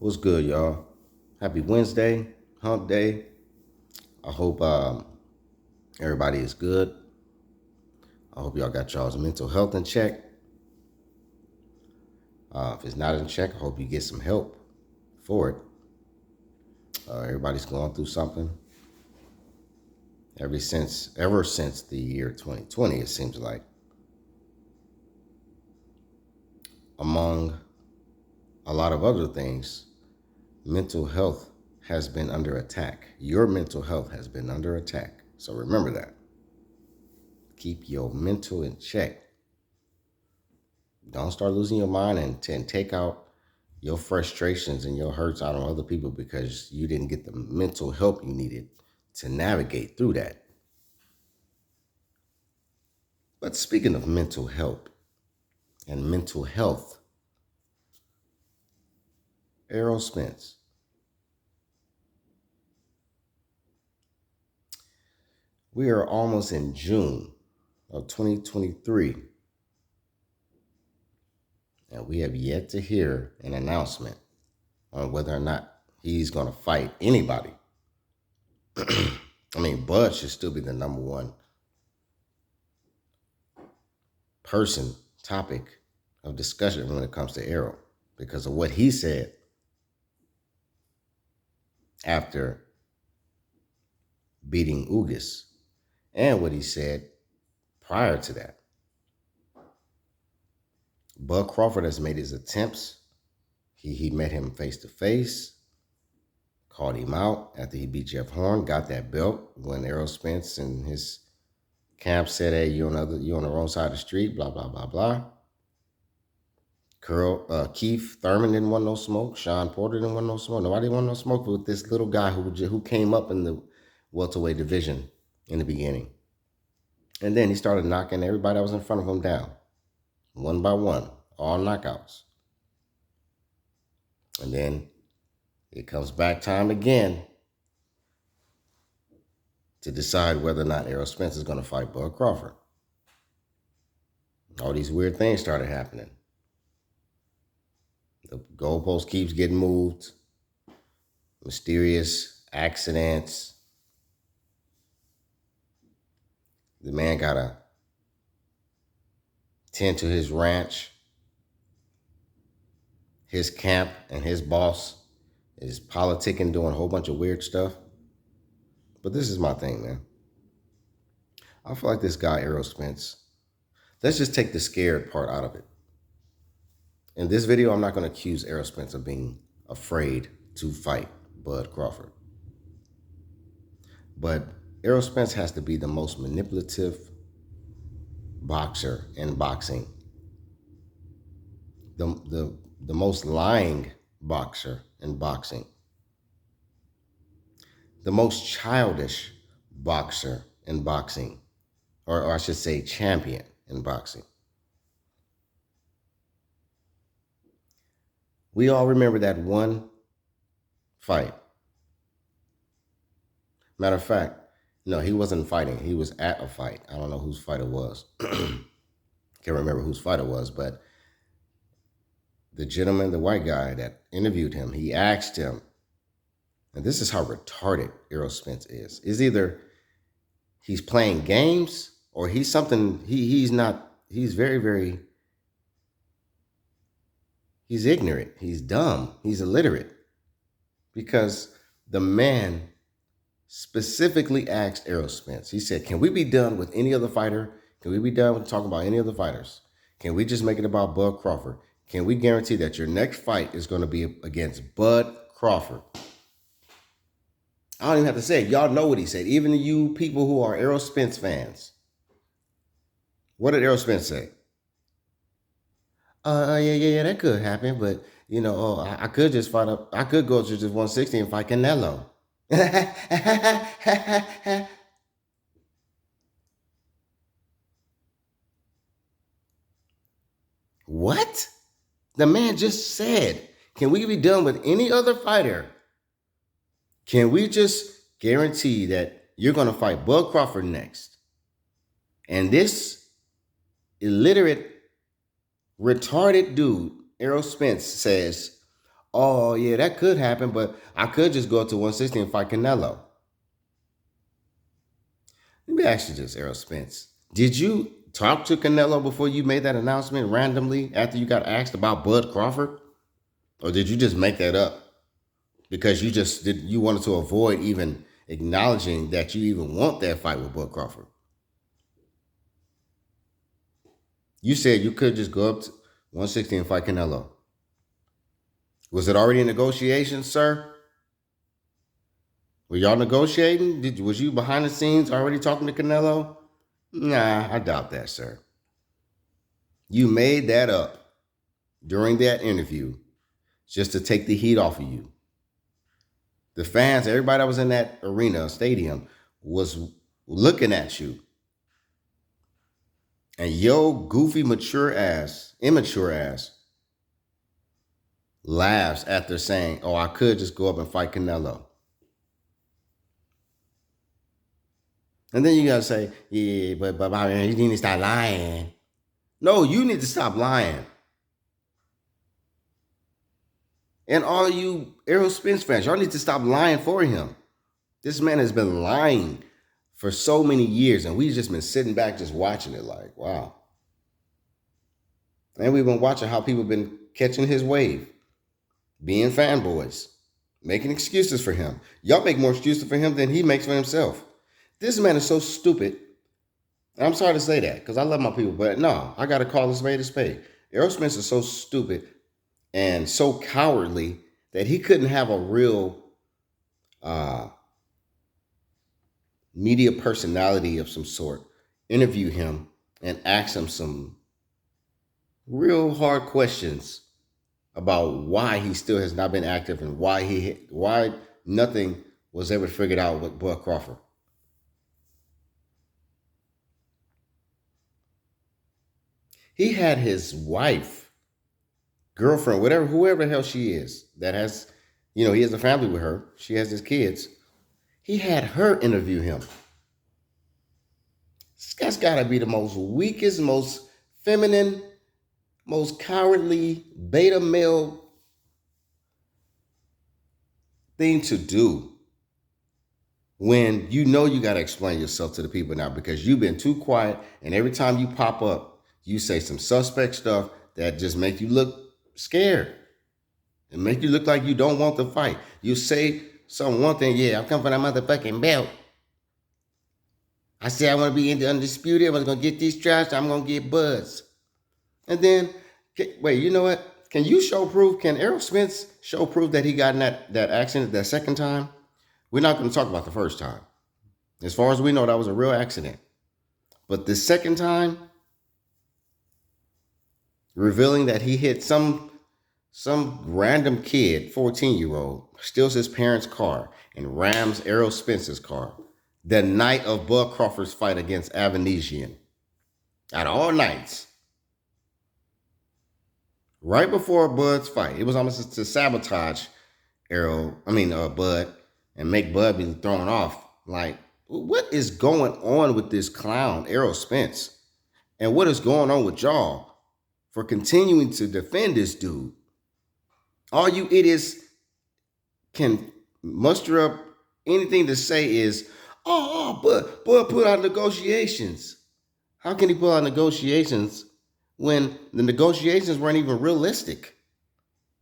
What's good, y'all? Happy Wednesday, hump day. I hope everybody is good. I hope y'all got y'all's mental health in check. If it's not in check, I hope you get some help for it. Everybody's going through something. Ever since the year 2020, it seems like, among a lot of other things, mental health has been under attack. Your mental health has been under attack. So remember that. Keep your mental in check. Don't start losing your mind and take out your frustrations and your hurts out on other people because you didn't get the mental help you needed to navigate through that. But speaking of mental help and mental health, Errol Spence. We are almost in June of 2023, and we have yet to hear an announcement on whether or not he's going to fight anybody. I mean, Bud should still be the number one topic of discussion when it comes to Errol because of what he said after beating Ugas and what he said prior to that. Bud Crawford has made his attempts. He met him face to face, called him out after he beat Jeff Horn, got that belt when Errol Spence and his camp said, "Hey, you're on the wrong side of the street," blah, blah, blah, blah. Keith Thurman didn't want no smoke. Sean Porter didn't want no smoke. Nobody wanted no smoke with this little guy who came up in the welterweight division in the beginning. And then he started knocking everybody that was in front of him down, one by one, all knockouts. And then it comes back time again to decide whether or not Errol Spence is going to fight Bud Crawford. All these weird things started happening. The goalpost keeps getting moved. Mysterious accidents. The man got to tend to his ranch. His camp and his boss is politicking, doing a whole bunch of weird stuff. But this is my thing, man. I feel like this guy, Errol Spence, let's just take the scared part out of it. In this video, I'm not going to accuse Errol Spence of being afraid to fight Bud Crawford. But Errol Spence has to be the most manipulative boxer in boxing. The most lying boxer in boxing. The most childish boxer in boxing. Or I should say champion in boxing. We all remember that one fight. Matter of fact, no, he wasn't fighting. He was at a fight. I don't know whose fight it was. Can't remember whose fight it was, but the gentleman, the white guy that interviewed him, he asked him, and this is how retarded Errol Spence is. Is either he's playing games or he's something, he's not, he's very, very, he's ignorant, he's dumb, he's illiterate. Because the man specifically asked Errol Spence, he said, "Can we be done with any other fighter? Can we be done with talking about any other fighters? Can we just make it about Bud Crawford? Can we guarantee that your next fight is going to be against Bud Crawford?" I don't even have to say it. Y'all know what he said. Even you people who are Errol Spence fans. What did Errol Spence say? Yeah, that could happen, but I could just fight up. I could go to just 160 and fight Canelo. What? The man just said, "Can we be done with any other fighter? Can we just guarantee that you're going to fight Bud Crawford next?" And this illiterate, retarded dude, Errol Spence, says, Oh, yeah, that could happen, but I could just go up to 160 and fight Canelo. Let me ask you this, Errol Spence. Did you talk to Canelo before you made that announcement randomly after you got asked about Bud Crawford? Or did you just make that up because you wanted to avoid even acknowledging that you even want that fight with Bud Crawford? You said you could just go up to 160 and fight Canelo. Was it already in negotiations, sir? Were y'all negotiating? Was you behind the scenes already talking to Canelo? Nah, I doubt that, sir. You made that up during that interview just to take the heat off of you. The fans, everybody that was in that arena, stadium, was looking at you. And yo goofy, immature ass, laughs after saying, oh, I could just go up and fight Canelo. And then you gotta say, yeah, but you need to stop lying. No, you need to stop lying. And all you Errol Spence fans, y'all need to stop lying for him. This man has been lying for so many years, and we've just been sitting back just watching it like, wow. And we've been watching how people have been catching his wave, being fanboys, making excuses for him. Y'all make more excuses for him than he makes for himself. This man is so stupid. And I'm sorry to say that because I love my people, but no, I got to call a spade a spade. Errol Spence is so stupid and so cowardly that he couldn't have a real media personality of some sort interview him and ask him some real hard questions about why he still has not been active and why nothing was ever figured out with Bud Crawford. He had his wife, girlfriend, whoever the hell she is, that has, he has a family with her. She has his kids. He had her interview him. This guy's got to be the most weakest, most feminine, most cowardly beta male thing to do when you got to explain yourself to the people now because you've been too quiet, and every time you pop up, you say some suspect stuff that just make you look scared and make you look like you don't want the fight. You say one thing, yeah, I'm coming for that motherfucking belt. I said I want to be in the undisputed. I was going to get these straps. I'm going to get Buds. And then, wait, you know what? Can you show proof? Can Errol Spence show proof that he got in that accident that second time? We're not going to talk about the first time. As far as we know, that was a real accident. But the second time, revealing that he hit some random kid, 14-year-old, steals his parents' car and rams Errol Spence's car the night of Bud Crawford's fight against Avanesian. Out of all nights. Right before Bud's fight. It was almost to sabotage Bud, and make Bud be thrown off. Like, what is going on with this clown, Errol Spence? And what is going on with y'all for continuing to defend this dude? All you idiots can muster up anything to say is, but Bud put out negotiations. How can he put out negotiations when the negotiations weren't even realistic?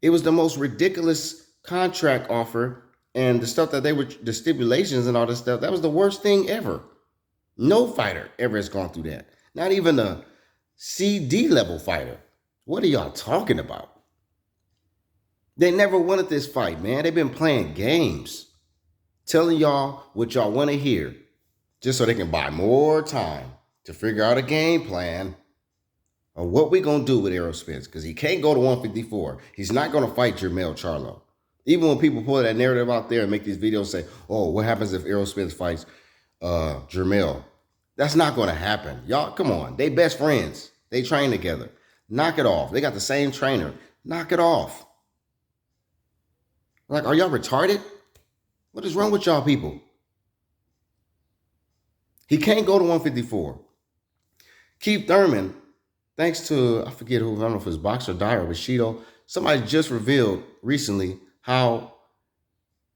It was the most ridiculous contract offer, and the stuff that the stipulations and all this stuff, that was the worst thing ever. No fighter ever has gone through that. Not even a CD level fighter. What are y'all talking about? They never wanted this fight, man. They've been playing games, telling y'all what y'all want to hear, just so they can buy more time to figure out a game plan of what we're going to do with Errol Spence, because he can't go to 154. He's not going to fight Jermell Charlo. Even when people pull that narrative out there and make these videos say, oh, what happens if Errol Spence fights Jermell? That's not going to happen. Y'all, come on. They best friends. They train together. Knock it off. They got the same trainer. Knock it off. Like, are y'all retarded? What is wrong with y'all people? He can't go to 154. Keith Thurman, thanks to, I forget who, I don't know if it was Boxer Dyer or Bushido, somebody just revealed recently how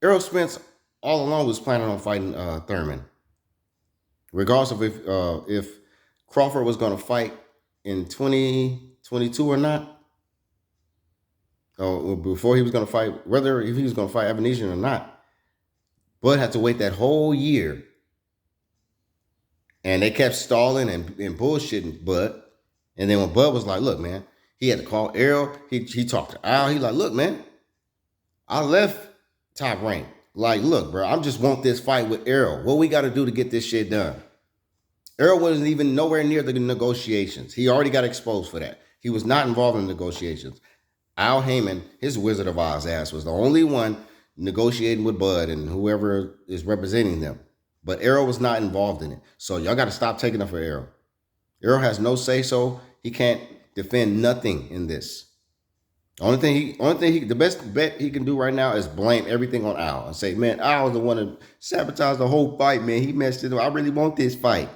Errol Spence all along was planning on fighting Thurman, regardless of if Crawford was going to fight in 2022 or not. Before he was going to fight, whether if he was going to fight Evanesian or not, Bud had to wait that whole year, and they kept stalling and bullshitting Bud. And then when Bud was like, "Look, man," he had to call Errol. He talked to Al. He like, "Look, man, I left Top Rank. Like, look, bro, I just want this fight with Errol. What we got to do to get this shit done?" Errol wasn't even nowhere near the negotiations. He already got exposed for that. He was not involved in negotiations. Al Heyman, his Wizard of Oz ass, was the only one negotiating with Bud and whoever is representing them. But Errol was not involved in it. So y'all got to stop taking up for Errol. Errol has no say so. He can't defend nothing in this. The best bet he can do right now is blame everything on Al and say, "Man, Al was the one that sabotaged the whole fight, man. He messed it up. I really want this fight."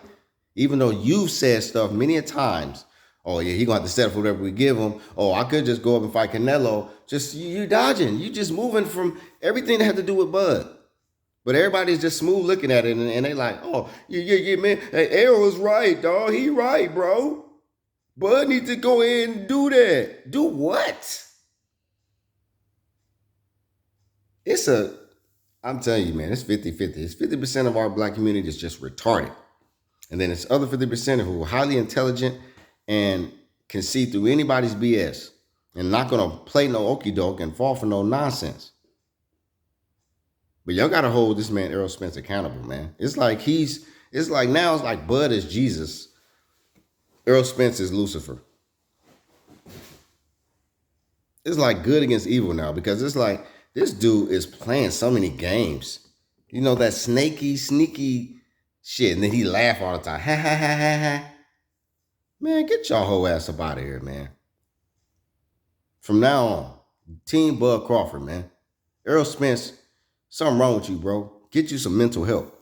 Even though you've said stuff many a times, "Oh yeah, he gonna have to settle for whatever we give him. Oh, I could just go up and fight Canelo." Just you dodging. You just moving from everything that had to do with Bud. But everybody's just smooth looking at it, and they like, "Oh, yeah, man. Hey, Errol was right, dog. He right, bro. Bud needs to go ahead and do that." Do what? I'm telling you, man, it's 50-50. It's 50% of our black community is just retarded. And then it's other 50% who are highly intelligent and can see through anybody's BS and not going to play no okie doke and fall for no nonsense. But y'all got to hold this man, Errol Spence, accountable, man. It's like Bud is Jesus. Errol Spence is Lucifer. It's like good against evil now, because it's like this dude is playing so many games. You know, that snaky, sneaky shit. And then he laugh all the time. Ha, ha, ha, ha, ha. Man, get y'all whole ass up out of here, man. From now on, Team Bud Crawford, man. Errol Spence, something wrong with you, bro. Get you some mental help.